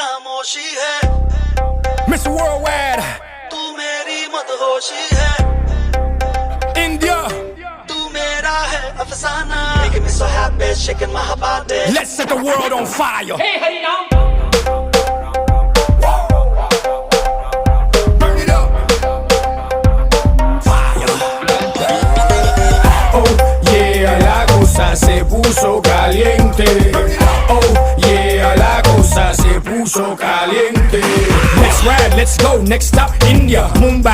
खामोशी है Mr. Worldwide, तू मेरी मदहोशी है India. तू मेरा है अफसाना Making me so happy shaking my body Let's set the world on fire. Hey, hey, now. Burn it up. Fire. Oh yeah, la cosa se puso caliente. Oh yeah, la cosa se puso caliente. Let's ride, let's go. Next stop, India, Mumbai.